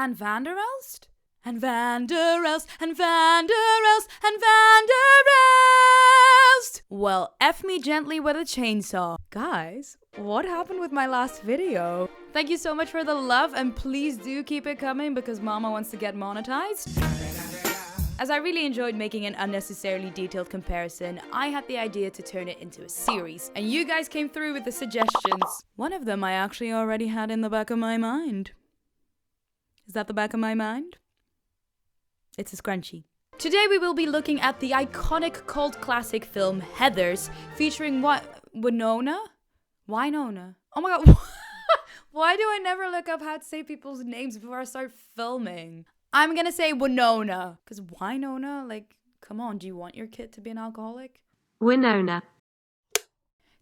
and Van der Elst? And Van der Elst, and Van der Elst, and Van der Elst! Well, F me gently with a chainsaw. Guys, what happened with my last video? Thank you so much for the love, and please do keep it coming because Mama wants to get monetized. As I really enjoyed making an unnecessarily detailed comparison, I had the idea to turn it into a series, and you guys came through with the suggestions. One of them I actually already had in the back of my mind. Is that the back of my mind? It's a scrunchie. Today we will be looking at the iconic cult classic film Heathers, featuring Winona? Winona. Oh my god, why do I never look up how to say people's names before I start filming? I'm gonna say Winona, because Winona, like, come on, do you want your kid to be an alcoholic? Winona.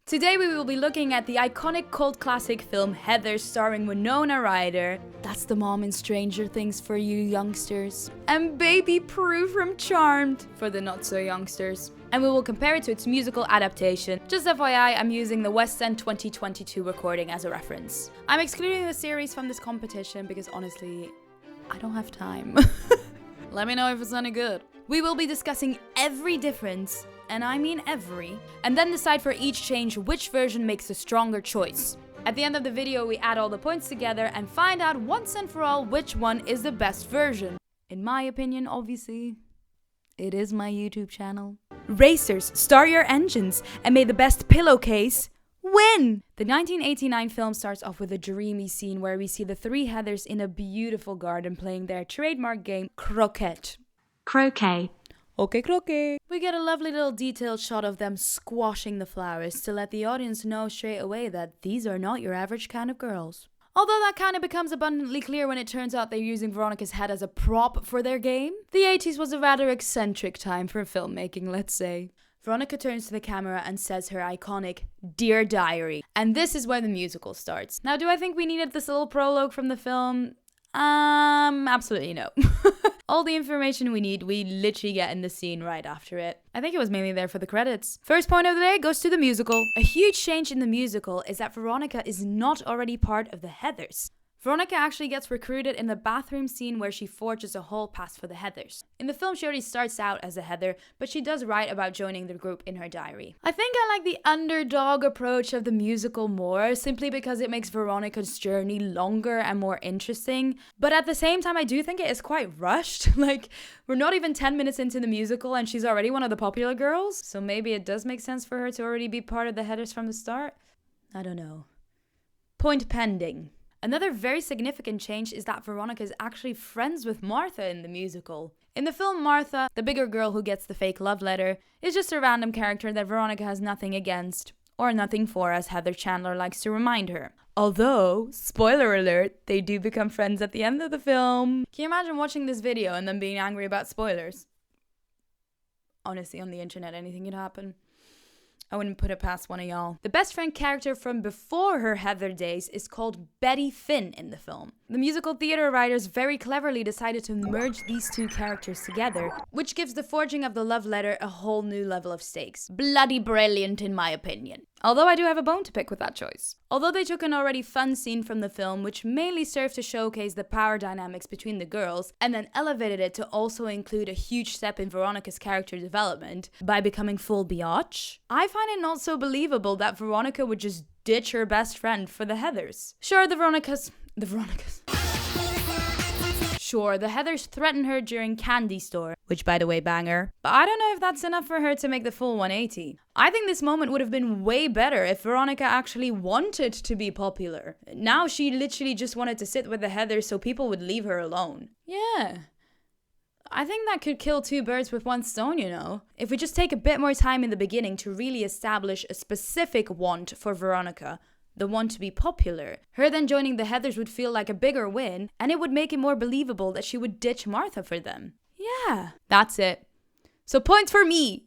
Today we will be looking at the iconic cult classic film Heathers starring Winona Ryder, that's the mom in Stranger Things for you youngsters, and Baby Prue from Charmed for the not so youngsters. And we will compare it to its musical adaptation. Just FYI, I'm using the West End 2022 recording as a reference. I'm excluding the series from this competition because honestly, I don't have time. Let me know if it's any good. We will be discussing every difference, and I mean every, and then decide for each change which version makes the stronger choice. At the end of the video, we add all the points together and find out once and for all which one is the best version. In my opinion, obviously, it is my YouTube channel. Racers, start your engines, and may the best pillowcase win! The 1989 film starts off with a dreamy scene where we see the three Heathers in a beautiful garden playing their trademark game, croquet. Croquet. Okay, croquet. We get a lovely little detailed shot of them squashing the flowers to let the audience know straight away that these are not your average kind of girls. Although that kind of becomes abundantly clear when it turns out they're using Veronica's head as a prop for their game. The 80s was a rather eccentric time for filmmaking, let's say. Veronica turns to the camera and says her iconic, "Dear Diary." And this is where the musical starts. Now, do I think we needed this little prologue from the film? Absolutely no. All the information we need, we literally get in the scene right after it. I think it was mainly there for the credits. First point of the day goes to the musical. A huge change in the musical is that Veronica is not already part of the Heathers. Veronica actually gets recruited in the bathroom scene where she forges a hall pass for the Heathers. In the film, she already starts out as a Heather, but she does write about joining the group in her diary. I think I like the underdog approach of the musical more, simply because it makes Veronica's journey longer and more interesting. But at the same time, I do think it is quite rushed. Like, we're not even 10 minutes into the musical and she's already one of the popular girls. So maybe it does make sense for her to already be part of the Heathers from the start. I don't know. Point pending. Another very significant change is that Veronica is actually friends with Martha in the musical. In the film, Martha, the bigger girl who gets the fake love letter, is just a random character that Veronica has nothing against, or nothing for, as Heather Chandler likes to remind her. Although, spoiler alert, they do become friends at the end of the film. Can you imagine watching this video and then being angry about spoilers? Honestly, on the internet, anything could happen. I wouldn't put it past one of y'all. The best friend character from before her Heather days is called Betty Finn in the film. The musical theater writers very cleverly decided to merge these two characters together, which gives the forging of the love letter a whole new level of stakes. Bloody brilliant in my opinion. Although I do have a bone to pick with that choice. Although they took an already fun scene from the film, which mainly served to showcase the power dynamics between the girls, and then elevated it to also include a huge step in Veronica's character development by becoming full biatch, I find it not so believable that Veronica would just ditch her best friend for the Heathers. Sure, the Heathers threaten her during Candy Store, which by the way, banger. But I don't know if that's enough for her to make the full 180. I think this moment would have been way better if Veronica actually wanted to be popular. Now she literally just wanted to sit with the Heathers so people would leave her alone. Yeah. I think that could kill two birds with one stone, you know. If we just take a bit more time in the beginning to really establish a specific want for Veronica, the one to be popular, her then joining the Heathers would feel like a bigger win, and it would make it more believable that she would ditch Martha for them. Yeah, that's it. So points for me.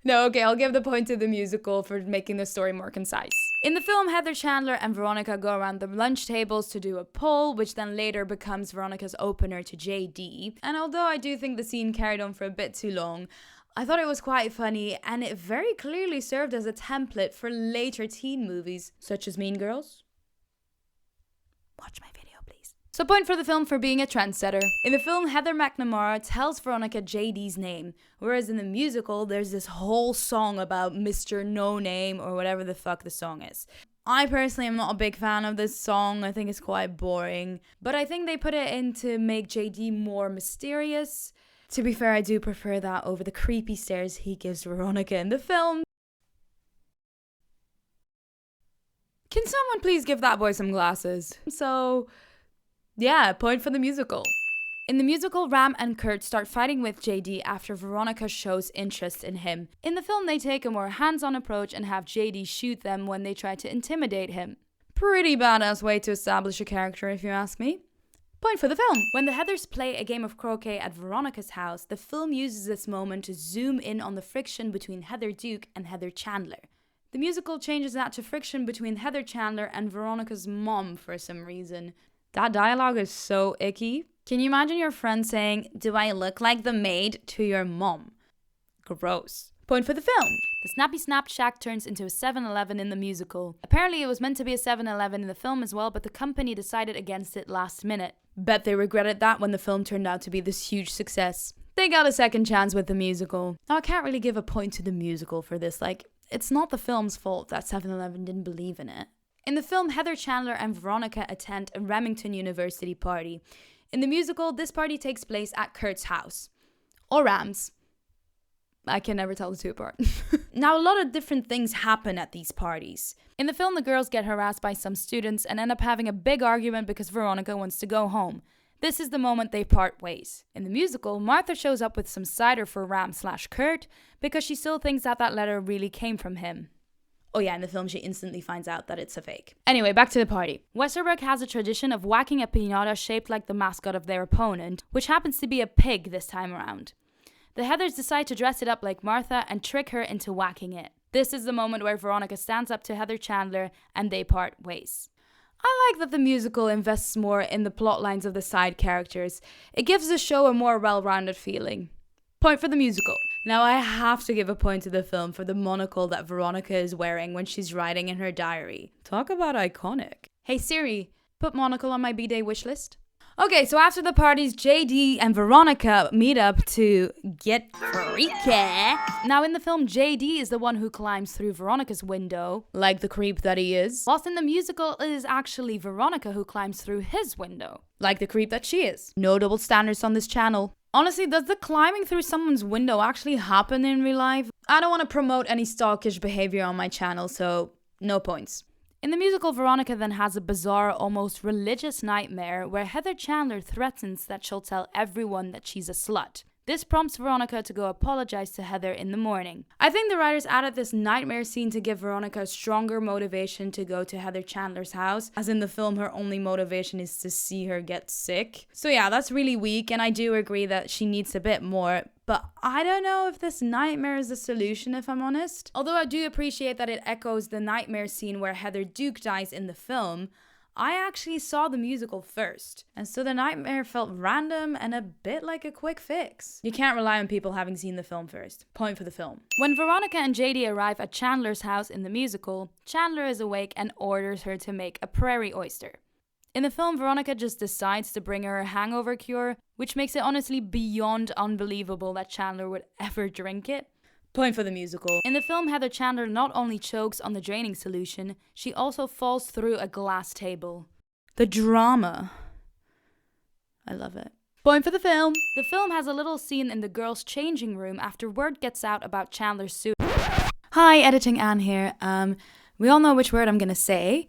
No, okay, I'll give the point to the musical for making the story more concise. In the film, Heather Chandler and Veronica go around the lunch tables to do a poll, which then later becomes Veronica's opener to JD. And although I do think the scene carried on for a bit too long, I thought it was quite funny, and it very clearly served as a template for later teen movies, such as Mean Girls. Watch my video, please. So point for the film for being a trendsetter. In the film, Heather McNamara tells Veronica JD's name, whereas in the musical, there's this whole song about Mr. No Name or whatever the fuck the song is. I personally am not a big fan of this song. I think it's quite boring. But I think they put it in to make JD more mysterious. To be fair, I do prefer that over the creepy stares he gives Veronica in the film. Can someone please give that boy some glasses? So, yeah, point for the musical. In the musical, Ram and Kurt start fighting with JD after Veronica shows interest in him. In the film, they take a more hands-on approach and have JD shoot them when they try to intimidate him. Pretty badass way to establish a character, if you ask me. Point for the film. When the Heathers play a game of croquet at Veronica's house, the film uses this moment to zoom in on the friction between Heather Duke and Heather Chandler. The musical changes that to friction between Heather Chandler and Veronica's mom for some reason. That dialogue is so icky. Can you imagine your friend saying, "Do I look like the maid?" to your mom? Gross. Point for the film. The Snappy Snap Shack turns into a 7-Eleven in the musical. Apparently it was meant to be a 7-Eleven in the film as well, but the company decided against it last minute. Bet they regretted that when the film turned out to be this huge success. They got a second chance with the musical. Now I can't really give a point to the musical for this, it's not the film's fault that 7-Eleven didn't believe in it. In the film, Heather Chandler and Veronica attend a Remington University party. In the musical, this party takes place at Kurt's house. Or Ram's. I can never tell the two apart. Now, a lot of different things happen at these parties. In the film, the girls get harassed by some students and end up having a big argument because Veronica wants to go home. This is the moment they part ways. In the musical, Martha shows up with some cider for Ram/Kurt because she still thinks that letter really came from him. Oh yeah, in the film she instantly finds out that it's a fake. Anyway, back to the party. Westerburg has a tradition of whacking a piñata shaped like the mascot of their opponent, which happens to be a pig this time around. The Heathers decide to dress it up like Martha and trick her into whacking it. This is the moment where Veronica stands up to Heather Chandler and they part ways. I like that the musical invests more in the plot lines of the side characters. It gives the show a more well-rounded feeling. Point for the musical. Now I have to give a point to the film for the monocle that Veronica is wearing when she's writing in her diary. Talk about iconic. Hey Siri, put monocle on my B-Day wishlist. Okay, so after the parties, JD and Veronica meet up to get freaky. Now in the film, JD is the one who climbs through Veronica's window, like the creep that he is. Whilst in the musical, it is actually Veronica who climbs through his window, like the creep that she is. No double standards on this channel. Honestly, does the climbing through someone's window actually happen in real life? I don't want to promote any stalkish behavior on my channel, so no points. In the musical, Veronica then has a bizarre, almost religious nightmare where Heather Chandler threatens that she'll tell everyone that she's a slut. This prompts Veronica to go apologize to Heather in the morning. I think the writers added this nightmare scene to give Veronica a stronger motivation to go to Heather Chandler's house, as in the film her only motivation is to see her get sick. So yeah, that's really weak, and I do agree that she needs a bit more, but I don't know if this nightmare is the solution, if I'm honest. Although I do appreciate that it echoes the nightmare scene where Heather Duke dies in the film, I actually saw the musical first, and so the nightmare felt random and a bit like a quick fix. You can't rely on people having seen the film first. Point for the film. When Veronica and JD arrive at Chandler's house in the musical, Chandler is awake and orders her to make a prairie oyster. In the film, Veronica just decides to bring her a hangover cure, which makes it honestly beyond unbelievable that Chandler would ever drink it. Point for the musical. In the film, Heather Chandler not only chokes on the draining solution, she also falls through a glass table. The drama. I love it. Point for the film. The film has a little scene in the girls' changing room after word gets out about Chandler's suicide. Hi, Editing Anne here. We all know which word I'm gonna say,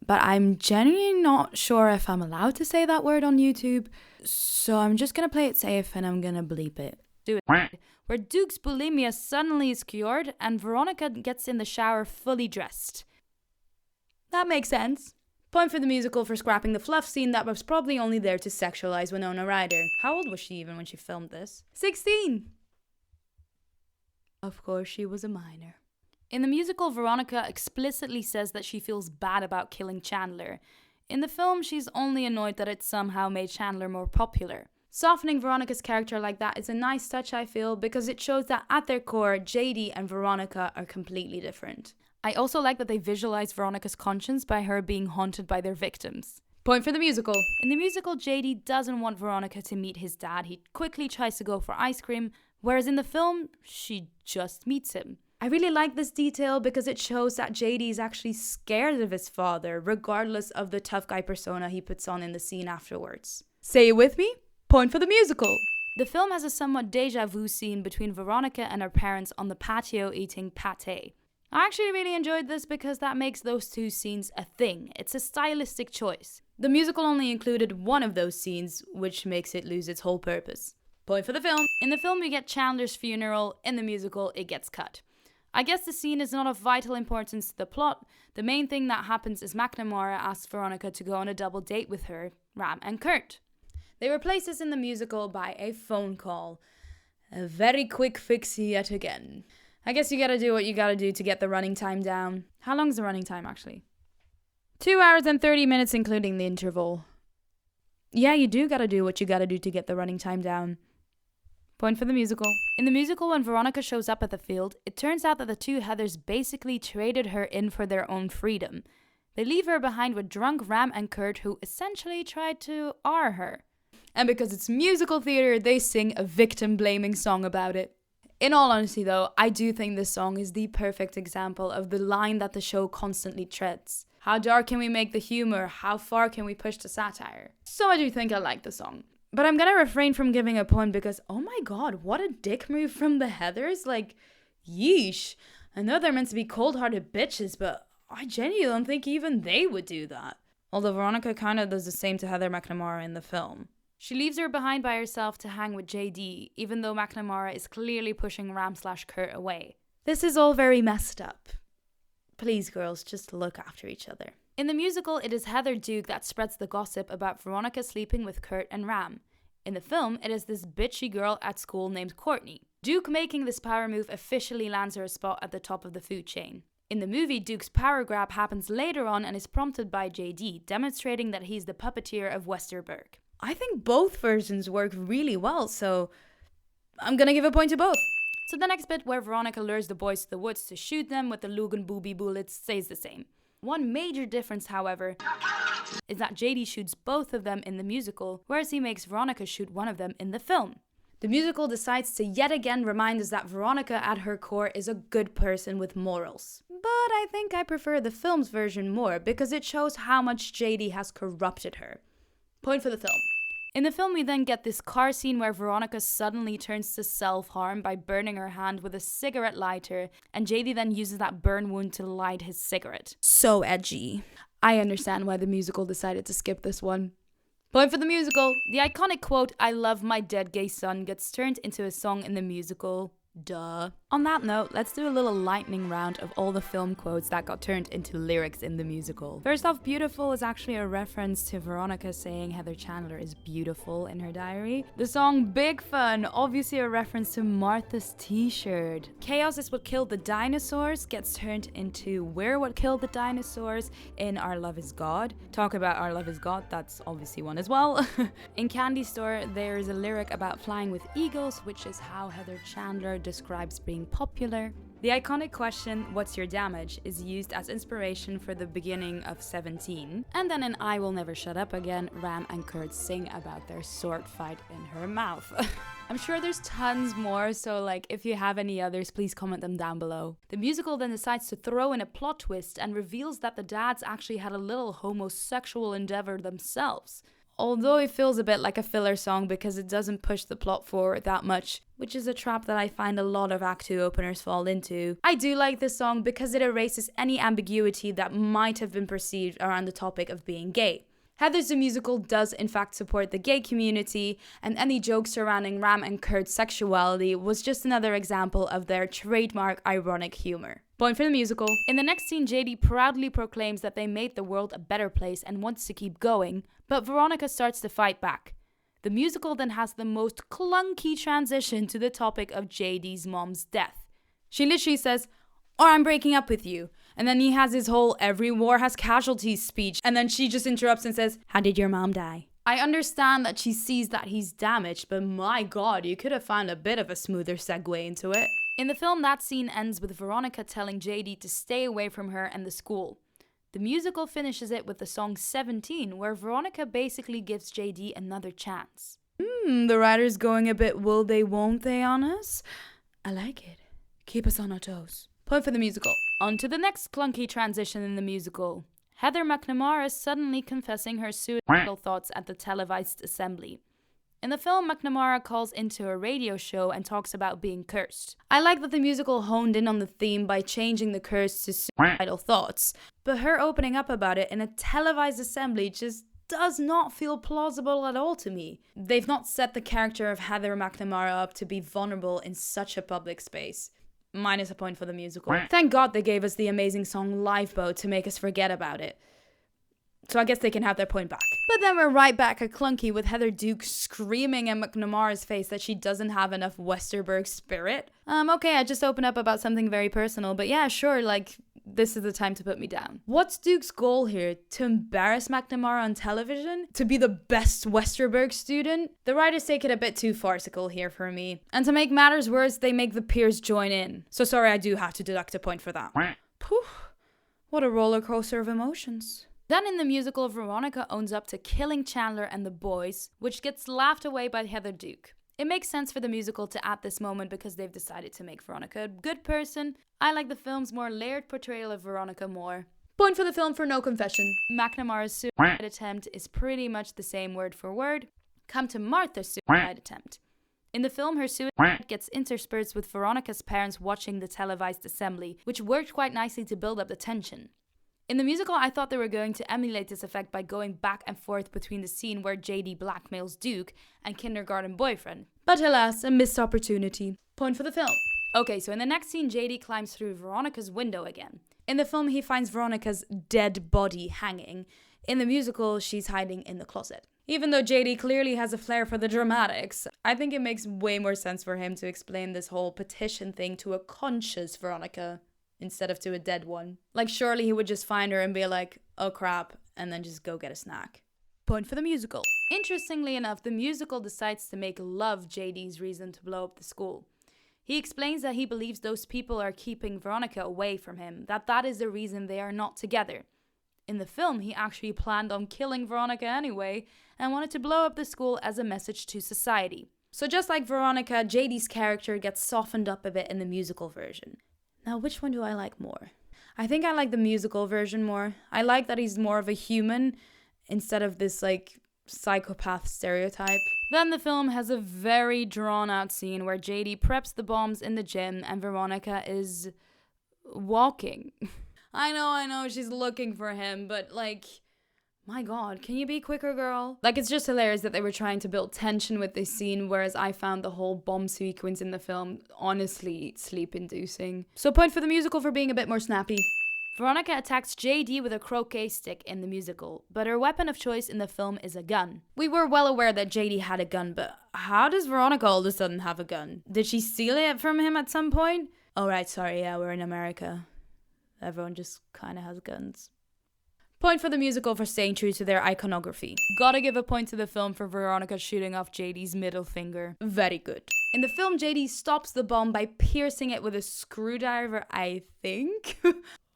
but I'm genuinely not sure if I'm allowed to say that word on YouTube, so I'm just gonna play it safe and I'm gonna bleep it. Do it. Where Duke's bulimia suddenly is cured and Veronica gets in the shower fully dressed. That makes sense. Point for the musical for scrapping the fluff scene that was probably only there to sexualize Winona Ryder. How old was she even when she filmed this? 16! Of course she was a minor. In the musical, Veronica explicitly says that she feels bad about killing Chandler. In the film, she's only annoyed that it somehow made Chandler more popular. Softening Veronica's character like that is a nice touch, I feel, because it shows that at their core, JD and Veronica are completely different. I also like that they visualize Veronica's conscience by her being haunted by their victims. Point for the musical. In the musical, JD doesn't want Veronica to meet his dad. He quickly tries to go for ice cream, whereas in the film, she just meets him. I really like this detail because it shows that JD is actually scared of his father, regardless of the tough guy persona he puts on in the scene afterwards. Say it with me? Point for the musical. The film has a somewhat deja vu scene between Veronica and her parents on the patio eating pâté. I actually really enjoyed this because that makes those two scenes a thing. It's a stylistic choice. The musical only included one of those scenes, which makes it lose its whole purpose. Point for the film. In the film, we get Chandler's funeral. In the musical, it gets cut. I guess the scene is not of vital importance to the plot. The main thing that happens is McNamara asks Veronica to go on a double date with her, Ram, and Kurt. They replace this in the musical by a phone call. A very quick fix yet again. I guess you gotta do what you gotta do to get the running time down. How long is the running time, actually? 2 hours and 30 minutes, including the interval. Yeah, you do gotta do what you gotta do to get the running time down. Point for the musical. In the musical, when Veronica shows up at the field, it turns out that the two Heathers basically traded her in for their own freedom. They leave her behind with drunk Ram and Kurt, who essentially tried to R her. And because it's musical theater, they sing a victim-blaming song about it. In all honesty though, I do think this song is the perfect example of the line that the show constantly treads. How dark can we make the humor? How far can we push the satire? So I do think I like the song. But I'm gonna refrain from giving a point because, oh my god, what a dick move from the Heathers. Like, yeesh. I know they're meant to be cold-hearted bitches, but I genuinely don't think even they would do that. Although Veronica kinda does the same to Heather McNamara in the film. She leaves her behind by herself to hang with JD, even though McNamara is clearly pushing Ram/Kurt away. This is all very messed up. Please, girls, just look after each other. In the musical, it is Heather Duke that spreads the gossip about Veronica sleeping with Kurt and Ram. In the film, it is this bitchy girl at school named Courtney. Duke making this power move officially lands her a spot at the top of the food chain. In the movie, Duke's power grab happens later on and is prompted by JD, demonstrating that he's the puppeteer of Westerburg. I think both versions work really well, so I'm gonna give a point to both. So the next bit where Veronica lures the boys to the woods to shoot them with the Lugan booby bullets stays the same. One major difference, however, is that JD shoots both of them in the musical, whereas he makes Veronica shoot one of them in the film. The musical decides to yet again remind us that Veronica at her core is a good person with morals. But I think I prefer the film's version more because it shows how much JD has corrupted her. Point for the film. In the film, we then get this car scene where Veronica suddenly turns to self-harm by burning her hand with a cigarette lighter, and JD then uses that burn wound to light his cigarette. So edgy. I understand why the musical decided to skip this one. Point for the musical. The iconic quote, "I love my dead gay son," gets turned into a song in the musical. Duh. On that note, let's do a little lightning round of all the film quotes that got turned into lyrics in the musical. First off, beautiful is actually a reference to Veronica saying Heather Chandler is beautiful in her diary. The song Big Fun, obviously a reference to Martha's t-shirt. Chaos is what killed the dinosaurs gets turned into We're what killed the dinosaurs in Our Love is God. Talk about Our Love is God, that's obviously one as well. In Candy Store, there's a lyric about flying with eagles, which is how Heather Chandler describes being popular. The iconic question, "What's your damage?" is used as inspiration for the beginning of 17. And then in I Will Never Shut Up Again, Ram and Kurt sing about their sword fight in her mouth. I'm sure there's tons more, so like if you have any others, please comment them down below. The musical then decides to throw in a plot twist and reveals that the dads actually had a little homosexual endeavor themselves. Although it feels a bit like a filler song because it doesn't push the plot forward that much, which is a trap that I find a lot of Act 2 openers fall into. I do like this song because it erases any ambiguity that might have been perceived around the topic of being gay. Heather's the Musical does in fact support the gay community, and any jokes surrounding Ram and Kurt's sexuality was just another example of their trademark ironic humor. Point for the musical. In the next scene, JD proudly proclaims that they made the world a better place and wants to keep going, but Veronica starts to fight back. The musical then has the most clunky transition to the topic of JD's mom's death. She literally says, "Or I'm breaking up with you." And then he has his whole "every war has casualties" speech, and then she just interrupts and says, "How did your mom die?" I understand that she sees that he's damaged, but my god, you could have found a bit of a smoother segue into it. In the film, that scene ends with Veronica telling JD to stay away from her and the school. The musical finishes it with the song 17, where Veronica basically gives JD another chance. The writer's going a bit will they won't they on us? I like it. Keep us on our toes. Point for the musical. On to the next clunky transition in the musical. Heather McNamara is suddenly confessing her suicidal thoughts at the televised assembly. In the film, McNamara calls into a radio show and talks about being cursed. I like that the musical honed in on the theme by changing the curse to suicidal thoughts, but her opening up about it in a televised assembly just does not feel plausible at all to me. They've not set the character of Heather McNamara up to be vulnerable in such a public space. Minus a point for the musical. Thank God they gave us the amazing song Lifeboat to make us forget about it. So I guess they can have their point back. But then we're right back at clunky with Heather Duke screaming in McNamara's face that she doesn't have enough Westerburg spirit. Okay, I just opened up about something very personal, but yeah, sure, like, this is the time to put me down. What's Duke's goal here? To embarrass McNamara on television? To be the best Westerburg student? The writers take it a bit too farcical here for me. And to make matters worse, they make the peers join in. So sorry, I do have to deduct a point for that. Poof. What a roller coaster of emotions. Then in the musical, Veronica owns up to killing Chandler and the boys, which gets laughed away by Heather Duke. It makes sense for the musical to add this moment because they've decided to make Veronica a good person. I like the film's more layered portrayal of Veronica more. Point for the film for no confession. McNamara's suicide attempt is pretty much the same word for word. Come to Martha's suicide attempt. In the film, her suicide gets interspersed with Veronica's parents watching the televised assembly, which worked quite nicely to build up the tension. In the musical, I thought they were going to emulate this effect by going back and forth between the scene where JD blackmails Duke and kindergarten boyfriend. But alas, a missed opportunity. Point for the film. Okay, so in the next scene, JD climbs through Veronica's window again. In the film, he finds Veronica's dead body hanging. In the musical, she's hiding in the closet. Even though JD clearly has a flair for the dramatics, I think it makes way more sense for him to explain this whole petition thing to a conscious Veronica instead of to a dead one. Like, surely he would just find her and be like, oh crap, and then just go get a snack. Point for the musical. Interestingly enough, the musical decides to make love JD's reason to blow up the school. He explains that he believes those people are keeping Veronica away from him, that is the reason they are not together. In the film, he actually planned on killing Veronica anyway, and wanted to blow up the school as a message to society. So just like Veronica, JD's character gets softened up a bit in the musical version. Now, which one do I like more? I think I like the musical version more. I like that he's more of a human instead of this, like, psychopath stereotype. Then the film has a very drawn-out scene where JD preps the bombs in the gym and Veronica is walking. I know, she's looking for him, but, like, my god, can you be quicker, girl? Like, it's just hilarious that they were trying to build tension with this scene, whereas I found the whole bomb sequence in the film honestly sleep-inducing. So point for the musical for being a bit more snappy. Veronica attacks JD with a croquet stick in the musical, but her weapon of choice in the film is a gun. We were well aware that JD had a gun, but how does Veronica all of a sudden have a gun? Did she steal it from him at some point? Oh right, sorry, yeah, we're in America. Everyone just kind of has guns. Point for the musical for staying true to their iconography. Gotta give a point to the film for Veronica shooting off JD's middle finger. Very good. In the film, JD stops the bomb by piercing it with a screwdriver, I think.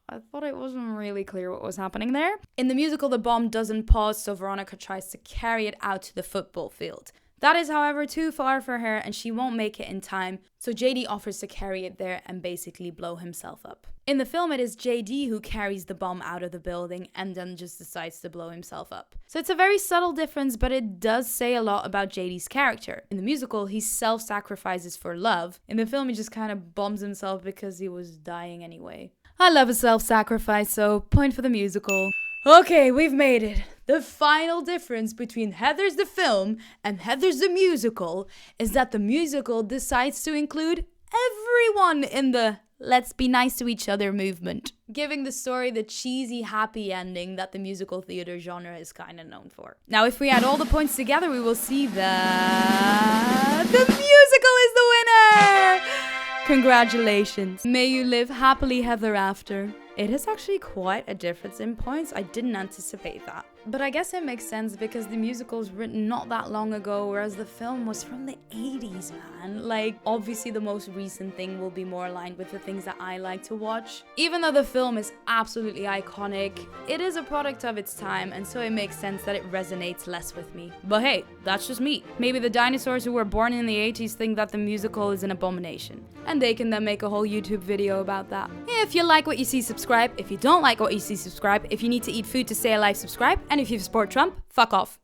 I thought it wasn't really clear what was happening there. In the musical, the bomb doesn't pause, so Veronica tries to carry it out to the football field. That is, however, too far for her and she won't make it in time, so JD offers to carry it there and basically blow himself up. In the film, it is JD who carries the bomb out of the building and then just decides to blow himself up. So it's a very subtle difference, but it does say a lot about JD's character. In the musical, he self-sacrifices for love. In the film, he just kind of bombs himself because he was dying anyway. I love a self-sacrifice, so point for the musical. Okay, we've made it. The final difference between Heathers the film and Heathers the musical is that the musical decides to include everyone in the let's be nice to each other movement, giving the story the cheesy happy ending that the musical theater genre is kind of known for. Now, if we add all the points together, we will see that the musical is the winner! Congratulations. May you live happily ever after. It is actually quite a difference in points. I didn't anticipate that. But I guess it makes sense because the musical was written not that long ago, whereas the film was from the 80s, man. Like, obviously the most recent thing will be more aligned with the things that I like to watch. Even though the film is absolutely iconic, it is a product of its time, and so it makes sense that it resonates less with me. But hey, that's just me. Maybe the dinosaurs who were born in the 80s think that the musical is an abomination, and they can then make a whole YouTube video about that. If you like what you see, subscribe. If you don't like what you see, subscribe. If you need to eat food to stay alive, subscribe. And if you support Trump, fuck off.